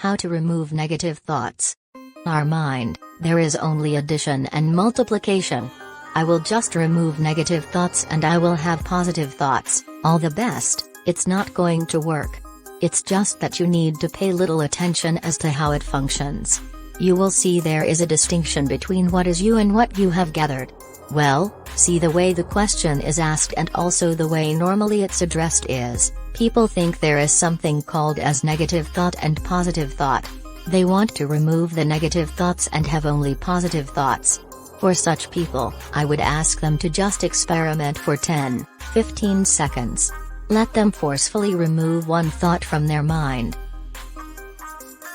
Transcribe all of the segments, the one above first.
How to remove negative thoughts. Our mind, there is only addition and multiplication. I will just remove negative thoughts and I will have positive thoughts, all the best. It's not going to work. It's just that you need to pay little attention as to how it functions. You will see there is a distinction between what is you and what you have gathered. Well, see the way the question is asked and also the way normally it's addressed is, people think there is something called as negative thought and positive thought. They want to remove the negative thoughts and have only positive thoughts. For such people, I would ask them to just experiment for 10-15 seconds. Let them forcefully remove one thought from their mind.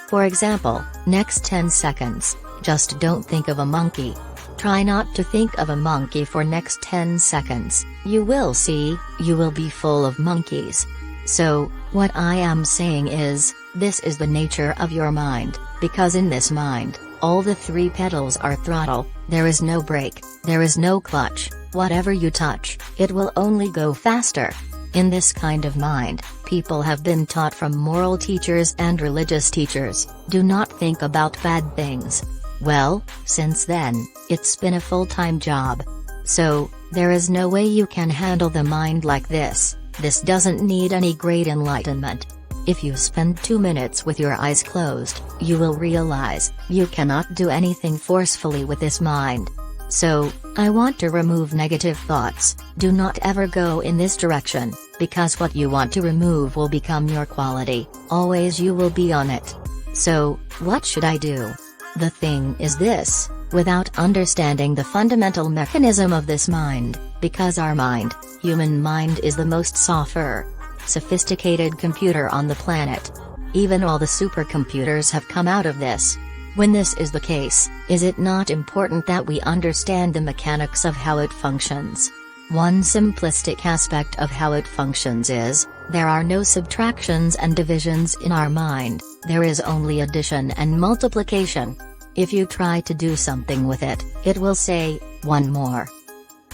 For example, next 10 seconds, just don't think of a monkey. Try not to think of a monkey for next 10 seconds, you will see, you will be full of monkeys. So, what I am saying is, this is the nature of your mind, because in this mind, all the 3 pedals are throttle, there is no brake, there is no clutch, whatever you touch, it will only go faster. In this kind of mind, people have been taught from moral teachers and religious teachers, do not think about bad things. Well, since then, it's been a full-time job. So, there is no way you can handle the mind like this. This doesn't need any great enlightenment. If you spend 2 minutes with your eyes closed, you will realize, you cannot do anything forcefully with this mind. So, I want to remove negative thoughts, do not ever go in this direction, because what you want to remove will become your quality, always you will be on it. So, what should I do? The thing is this, without understanding the fundamental mechanism of this mind, because our mind, human mind is the most sophisticated computer on the planet. Even all the supercomputers have come out of this. When this is the case, is it not important that we understand the mechanics of how it functions? One simplistic aspect of how it functions is, there are no subtractions and divisions in our mind, there is only addition and multiplication. If you try to do something with it, it will say, 1 more.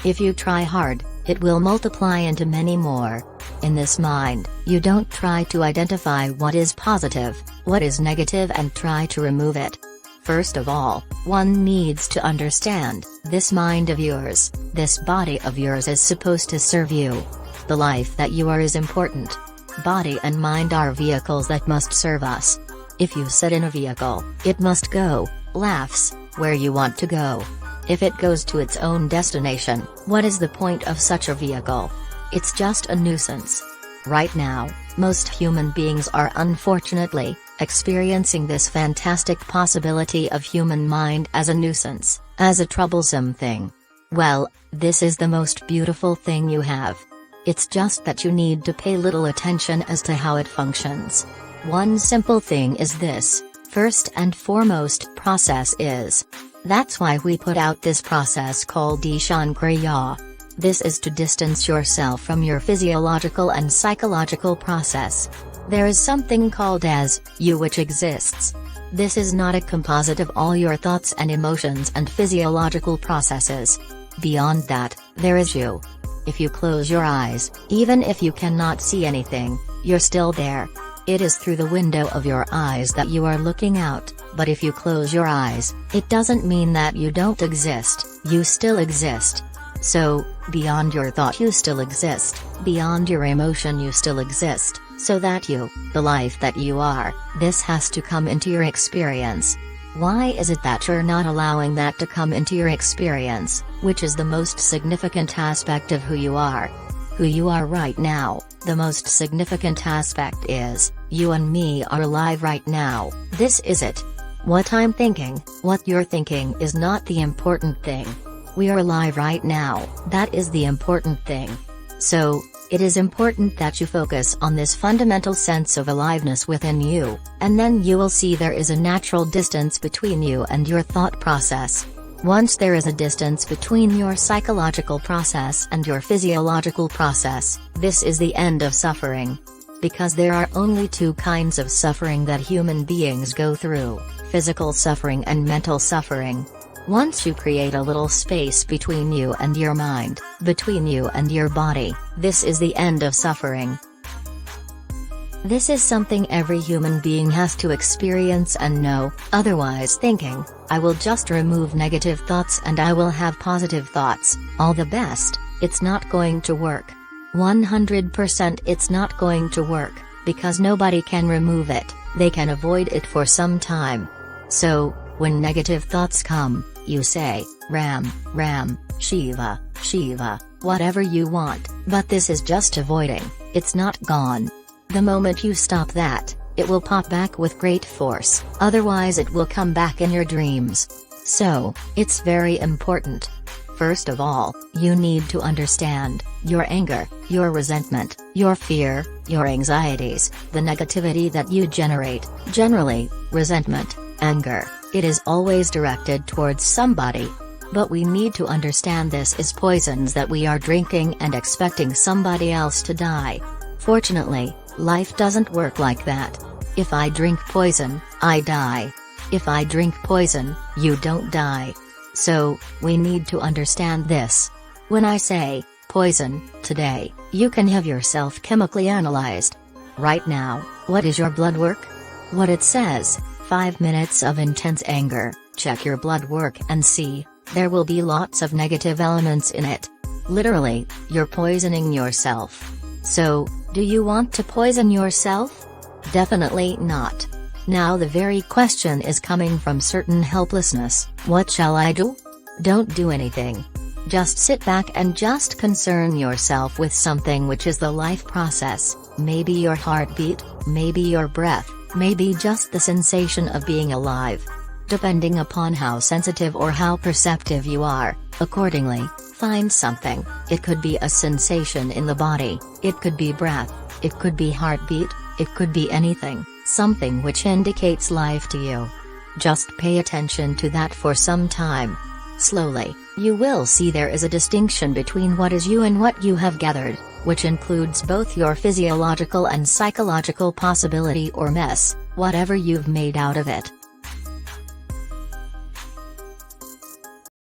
If you try hard, it will multiply into many more. In this mind, you don't try to identify what is positive, what is negative and try to remove it. First of all, one needs to understand, this mind of yours, this body of yours is supposed to serve you. The life that you are is important. Body and mind are vehicles that must serve us. If you sit in a vehicle, it must go, laughs, where you want to go. If it goes to its own destination, what is the point of such a vehicle? It's just a nuisance. Right now, most human beings are unfortunately experiencing this fantastic possibility of human mind as a nuisance, as a troublesome thing. Well, this is the most beautiful thing you have. It's just that you need to pay little attention as to how it functions. One simple thing is this, first and foremost process is. That's why we put out this process called Ishan Kriya. This is to distance yourself from your physiological and psychological process. There is something called as you which exists. This is not a composite of all your thoughts and emotions and physiological processes. Beyond that, there is you. If you close your eyes, even if you cannot see anything, you're still there. It is through the window of your eyes that you are looking out, but if you close your eyes, it doesn't mean that you don't exist, you still exist. So, beyond your thought you still exist, beyond your emotion you still exist, so that you, the life that you are, this has to come into your experience. Why is it that you're not allowing that to come into your experience, which is the most significant aspect of who you are? Who you are right now, the most significant aspect is, you and me are alive right now, this is it. What I'm thinking, what you're thinking is not the important thing. We are alive right now, that is the important thing. So, it is important that you focus on this fundamental sense of aliveness within you, and then you will see there is a natural distance between you and your thought process. Once there is a distance between your psychological process and your physiological process, this is the end of suffering. Because there are only 2 kinds of suffering that human beings go through, physical suffering and mental suffering. Once you create a little space between you and your mind, between you and your body, this is the end of suffering. This is something every human being has to experience and know, otherwise thinking, I will just remove negative thoughts and I will have positive thoughts, all the best, it's not going to work. 100% it's not going to work, because nobody can remove it, they can avoid it for some time. So, when negative thoughts come, you say, Ram, Ram, Shiva, Shiva, whatever you want, but this is just avoiding, it's not gone. The moment you stop that, it will pop back with great force, otherwise it will come back in your dreams. So, it's very important. First of all, you need to understand your anger, your resentment, your fear, your anxieties, the negativity that you generate. Generally, resentment, anger, it is always directed towards somebody. But we need to understand this is poisons that we are drinking and expecting somebody else to die. Fortunately, life doesn't work like that. If I drink poison, I die. If I drink poison, you don't die. So, we need to understand this. When I say, poison, today, you can have yourself chemically analyzed. Right now, what is your blood work? What it says, 5 minutes of intense anger, check your blood work and see, there will be lots of negative elements in it. Literally, you're poisoning yourself. So, do you want to poison yourself? Definitely not. Now the very question is coming from certain helplessness, what shall I do? Don't do anything. Just sit back and just concern yourself with something which is the life process, maybe your heartbeat, maybe your breath, maybe just the sensation of being alive. Depending upon how sensitive or how perceptive you are, accordingly, find something. It could be a sensation in the body, it could be breath, it could be heartbeat, it could be anything, something which indicates life to you. Just pay attention to that for some time. Slowly, you will see there is a distinction between what is you and what you have gathered, which includes both your physiological and psychological possibility or mess, whatever you've made out of it.